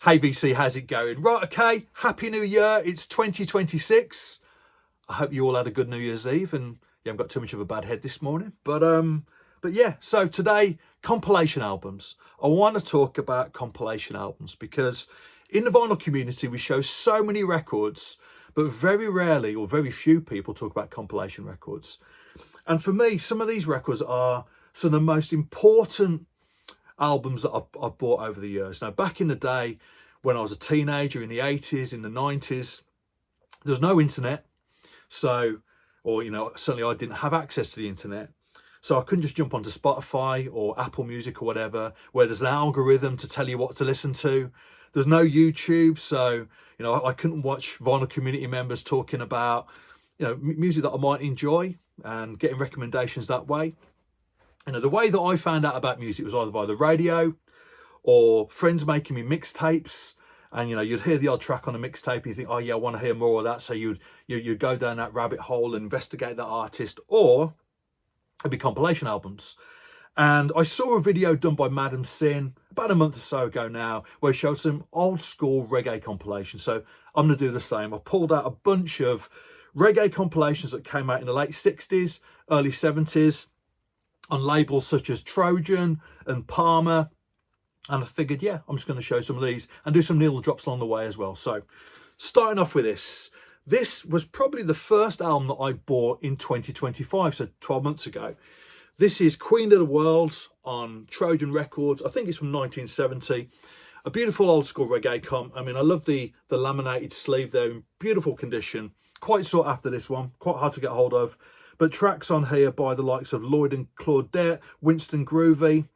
Hey VC, how's it going? Right, okay, Happy New Year. It's 2026. I hope you all had a good New Year's Eve and you haven't got too much of a bad head this morning. But yeah, so today, compilation albums. I want to talk about compilation albums because in the vinyl community, we show so many records, but very rarely or very few people talk about compilation records. And for me, some of these records are some of the most important albums that I've bought over the years. Now, back in the day, when I was a teenager in the 80s, in the 90s, there's no internet. So, or, you know, certainly I didn't have access to the internet. So I couldn't just jump onto Spotify or Apple Music or whatever, where there's an algorithm to tell you what to listen to. There's no YouTube. So, you know, I couldn't watch vinyl community members talking about, you know, music that I might enjoy and getting recommendations that way. You know, the way that I found out about music was either via the radio or friends making me mixtapes. And, you know, you'd hear the odd track on a mixtape and you think, oh, yeah, I want to hear more of that. So you'd go down that rabbit hole and investigate that artist, or it'd be compilation albums. And I saw a video done by Madam Sin about a month or so ago now, where he showed some old school reggae compilations. So I'm going to do the same. I pulled out a bunch of reggae compilations that came out in the late 60s, early 70s, on labels such as Trojan and Palmer. And I figured, yeah, I'm just going to show some of these and do some needle drops along the way as well. So starting off with this. This was probably the first album that I bought in 2025, so 12 months ago. This is Queen of the World on Trojan Records. I think it's from 1970. A beautiful old school reggae comp. I mean, I love the laminated sleeve there in beautiful condition. Quite sought after, this one, quite hard to get hold of. But tracks on here by the likes of Lloyd and Claudette, Winston Groovy,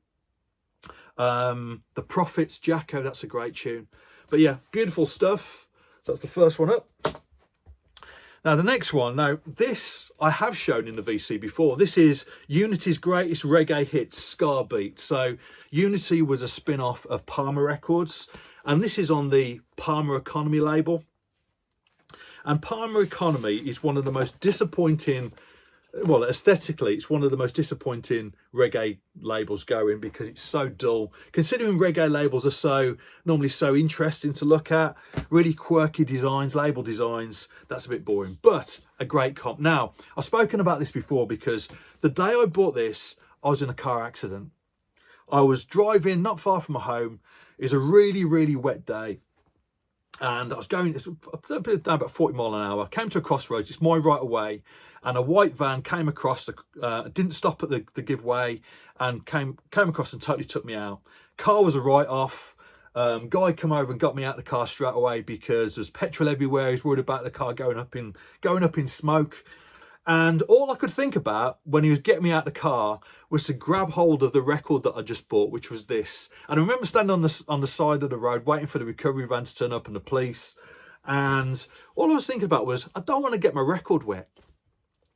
The Prophets, Jacko, that's a great tune. But yeah, beautiful stuff. So that's the first one up. Now the next one, now this I have shown in the VC before. This is Unity's greatest reggae hits, Scar Beat. So Unity was a spin-off of Palmer Records, and this is on the Palmer Economy label. And Palmer Economy is one of the most disappointing, well, aesthetically, it's one of the most disappointing reggae labels going because it's so dull. Considering reggae labels are normally so interesting to look at, really quirky designs, label designs, that's a bit boring, but a great comp. Now, I've spoken about this before because the day I bought this, I was in a car accident. I was driving not far from my home. It was a really, really wet day. And I was going down about 40 miles an hour, came to a crossroads, it's my right of way, and a white van came across, didn't stop at the giveaway, and came across and totally took me out. Car was a write-off. Guy come over and got me out of the car straight away because there's petrol everywhere. He's worried about the car going up in smoke. And all I could think about when he was getting me out of the car was to grab hold of the record that I just bought, which was this. And I remember standing on the side of the road waiting for the recovery van to turn up and the police. And all I was thinking about was, I don't want to get my record wet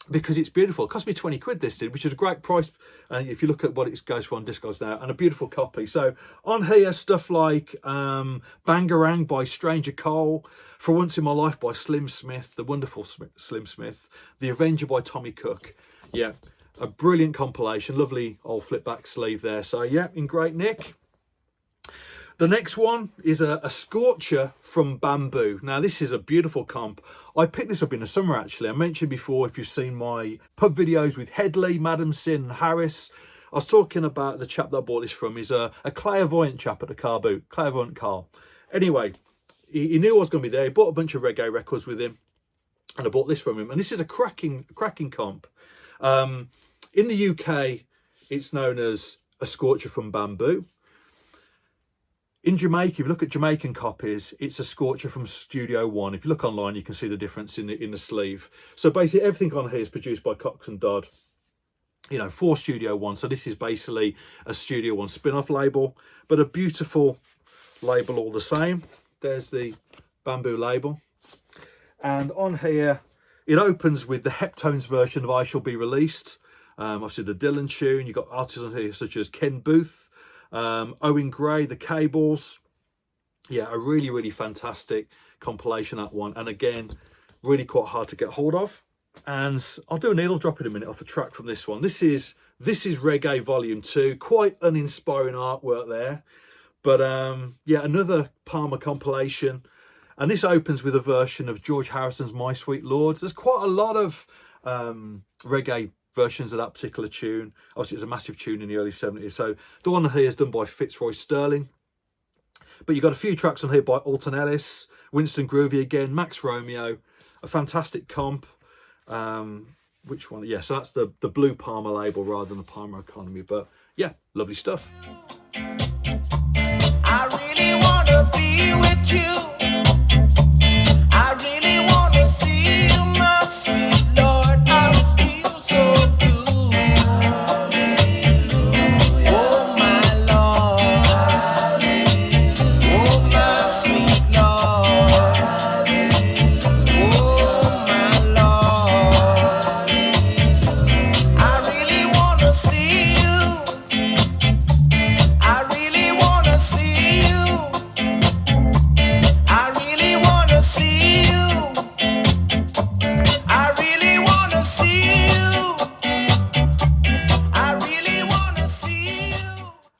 because it's beautiful. It cost me 20 quid, this did, which is a great price. And if you look at what it goes for on Discogs now, and a beautiful copy. So on here, stuff like Bangarang by Stranger Cole, For Once in My Life by Slim Smith, the wonderful Slim Smith, The Avenger by Tommy Cook. Yeah, a brilliant compilation, lovely old flip back sleeve there. So yeah, in great nick. The next one is a Scorcher from Bamboo. Now, this is a beautiful comp. I picked this up in the summer, actually. I mentioned before, if you've seen my pub videos with Headley, Madam Sin and Harris, I was talking about the chap that I bought this from. He's a clairvoyant chap at the car boot, clairvoyant Carl. Anyway, he knew I was going to be there. He bought a bunch of reggae records with him, and I bought this from him. And this is a cracking comp. In the UK, it's known as a Scorcher from Bamboo. In Jamaica, if you look at Jamaican copies, it's a Scorcher from Studio One. If you look online, you can see the difference in the sleeve. So basically, everything on here is produced by Cox and Dodd, you know, for Studio One. So this is basically a Studio One spin-off label, but a beautiful label all the same. There's the Bamboo label. And on here, it opens with the Heptones version of I Shall Be Released. Obviously, the Dylan tune. You've got artists on here such as Ken Booth, Owen Gray, The Cables. Yeah, a really, really fantastic compilation, that one. And again, really quite hard to get hold of. And I'll do a needle drop in a minute off a track from this one. This is Reggae Volume 2. Quite uninspiring artwork there. But yeah, another Palmer compilation. And this opens with a version of George Harrison's My Sweet Lord. There's quite a lot of reggae versions of that particular tune. Obviously, it was a massive tune in the early 70s. So the one here is done by Fitzroy Sterling. But you've got a few tracks on here by Alton Ellis, Winston Groovy again, Max Romeo, a fantastic comp. Which one? Yeah, so that's the Blue Palmer label rather than the Palmer Economy. But yeah, lovely stuff. I really want to be with you. I really want to see you, my sweet Lord. I feel so good. Oh, my Lord. Oh, my sweet Lord. Oh, my Lord. I really want to see you. I really want to see you. I really want to see you. I really want to see you. I really want to see you.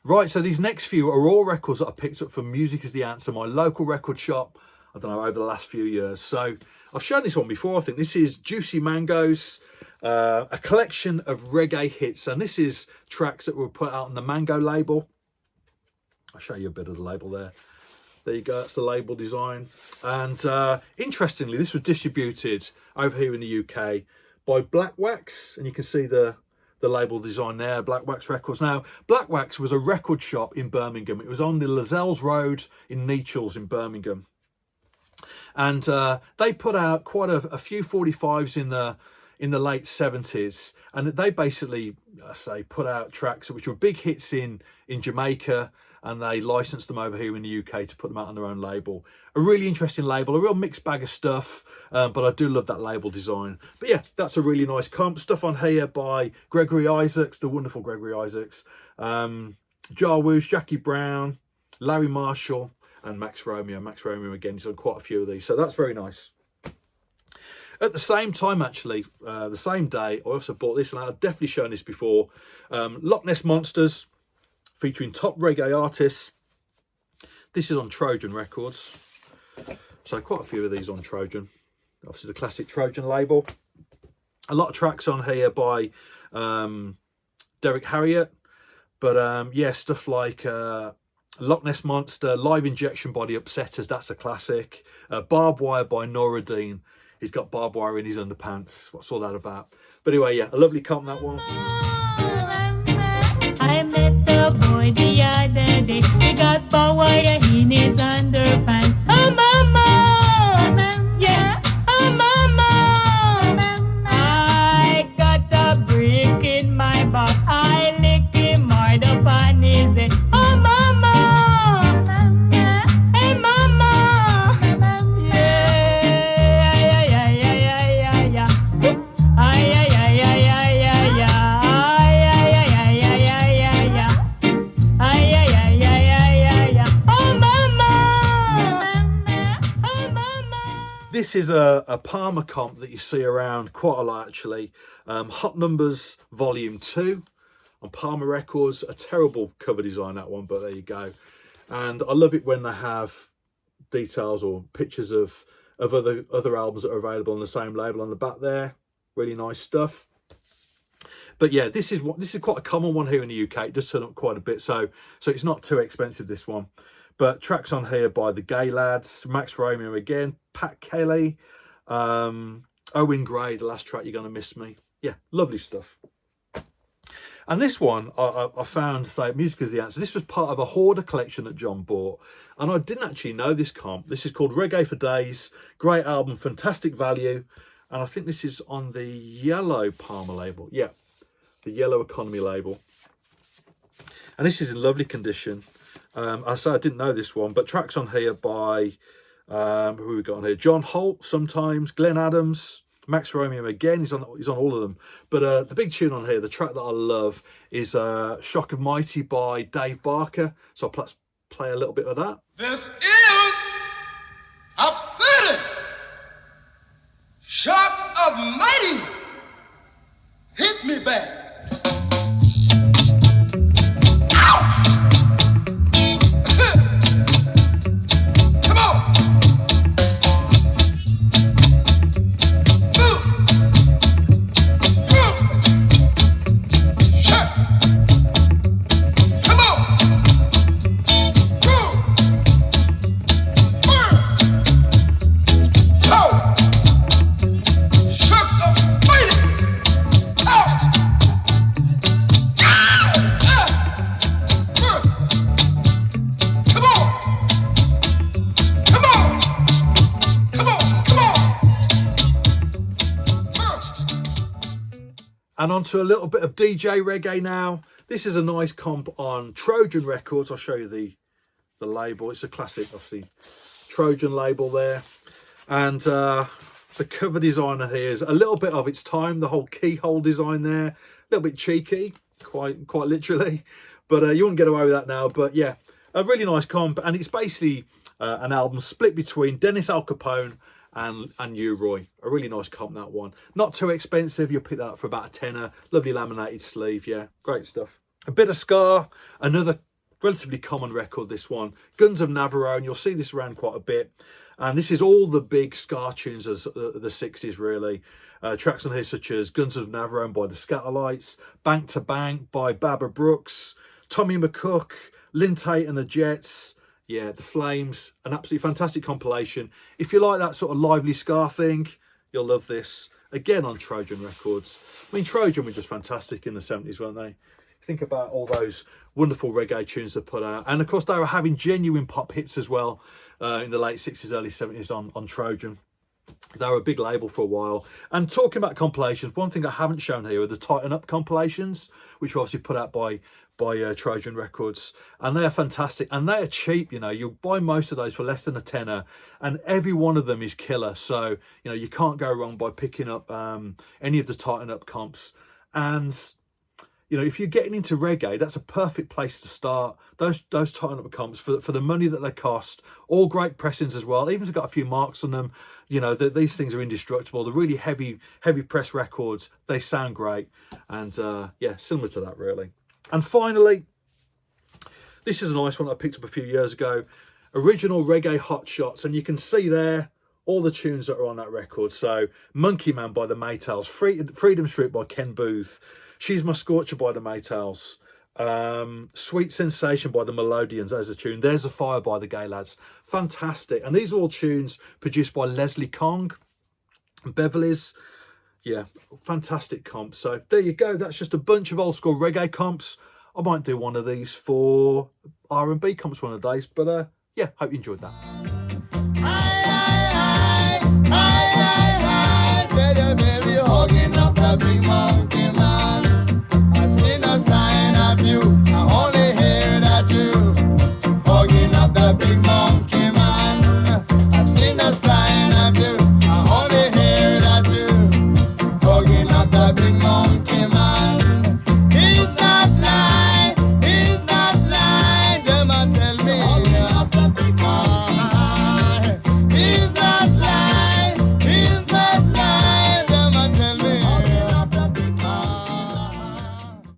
Right, so these next few are all records that I picked up from Music Is The Answer, my local record shop, I don't know, over the last few years. So I've shown this one before, I think. This is Juicy Mangoes, a collection of reggae hits. And this is tracks that were put out on the Mango label. I'll show you a bit of the label there. There you go, that's the label design. And interestingly, this was distributed over here in the UK by Blackwax. And you can see the label design there, Blackwax Records. Now, Blackwax was a record shop in Birmingham. It was on the Lascelles Road in Nechells in Birmingham. And they put out quite a few 45s in the late 70s. And they basically, put out tracks which were big hits in Jamaica, and they licensed them over here in the UK to put them out on their own label. A really interesting label, a real mixed bag of stuff, but I do love that label design. But yeah, that's a really nice comp. Stuff on here by Gregory Isaacs, the wonderful Gregory Isaacs, Jarwoos, Jackie Brown, Larry Marshall, and Max Romeo. Max Romeo again, he's on quite a few of these, so that's very nice. At the same time, actually, the same day, I also bought this, and I've definitely shown this before, Loch Ness Monsters, featuring top reggae artists. This is on Trojan Records. So quite a few of these on Trojan. Obviously the classic Trojan label. A lot of tracks on here by Derek Harriott. But yeah, stuff like Loch Ness Monster, Live Injection by The Upsetters, that's a classic. Barbed Wire by Noradine. He's got barbed wire in his underpants. What's all that about? But anyway, yeah, a lovely comp, that one. I met the boy the other day. He got barbed wire in his underpants. Oh mama, yeah, oh mama. I got a brick in my back. I lick him hard up on his head. Oh mama, hey mama, yeah, yeah, yeah, yeah, yeah, yeah. Ay, ay, ay, ay, ay, ay, ay. This is a Palmer comp that you see around quite a lot, actually. Hot Numbers Volume 2 on Palmer Records. A terrible cover design, that one, but there you go. And I love it when they have details or pictures of other albums that are available on the same label on the back there. Really nice stuff. But yeah, this is quite a common one here in the UK. It does turn up quite a bit, so it's not too expensive, this one. But tracks on here by the Gay Lads, Max Romeo again, Pat Kelly, Owen Gray, the last track, You're Gonna Miss Me. Yeah, lovely stuff. And this one, I found, Music Is The Answer. This was part of a hoarder collection that John bought. And I didn't actually know this comp. This is called Reggae for Days. Great album, fantastic value. And I think this is on the yellow Palmer label. Yeah, the yellow Economy label. And this is in lovely condition. I didn't know this one, but tracks on here by, who we got on here? John Holt, sometimes, Glenn Adams, Max Romeo again, he's on all of them. But the big tune on here, the track that I love, is Shock of Mighty by Dave Barker. So I'll play a little bit of that. This is upsetting. Shocks of Mighty hit me back. Ow! And onto a little bit of DJ reggae now. This is a nice comp on Trojan Records. I'll show you the label. It's a classic, obviously, Trojan label there. And the cover designer here is a little bit of its time. The whole keyhole design there, a little bit cheeky, quite literally. But you wouldn't get away with that now. But yeah, a really nice comp. And it's basically an album split between Dennis Al Capone and U-Roy. A really nice comp, that one. Not too expensive. You'll pick that up for about a tenner. Lovely laminated sleeve. Yeah, great stuff. A bit of ska. Another relatively common record, this one. Guns of Navarone. You'll see this around quite a bit. And this is all the big ska tunes of the 60s, really. Tracks on here such as Guns of Navarone by the Scatterlights, Bank to Bank by Barbara Brooks, Tommy McCook, Lynn Tate and the Jets, yeah, The Flames. An absolutely fantastic compilation. If you like that sort of lively ska thing, you'll love this. Again on Trojan Records. I mean, Trojan were just fantastic in the 70s, weren't they? Think about all those wonderful reggae tunes they put out. And of course, they were having genuine pop hits as well in the late 60s, early 70s on Trojan. They were a big label for a while. And talking about compilations, one thing I haven't shown here are the Tighten Up compilations, which were obviously put out by Trojan Records. And they're fantastic. And they're cheap, you know. You'll buy most of those for less than a tenner. And every one of them is killer. So, you know, you can't go wrong by picking up any of the Tighten Up comps. And you know, if you're getting into reggae, that's a perfect place to start. Those Tighten Up comps for the money that they cost, all great pressings as well. Even if they've got a few marks on them, you know, these things are indestructible. They're really heavy press records. They sound great, and yeah, similar to that really. And finally, this is a nice one I picked up a few years ago. Original Reggae Hot Shots, and you can see there all the tunes that are on that record. So, Monkey Man by the Maytals, Freedom Street by Ken Booth, She's My Scorcher by the Maytals, Sweet Sensation by the Melodians, there's a tune. There's a Fire by the Gay Lads. Fantastic. And these are all tunes produced by Leslie Kong and Beverly's. Yeah, fantastic comps. So there you go. That's just a bunch of old school reggae comps. I might do one of these for R&B comps one of the days. But yeah, hope you enjoyed that. Baby, hugging up the big mountain man. I seen a sign of you. I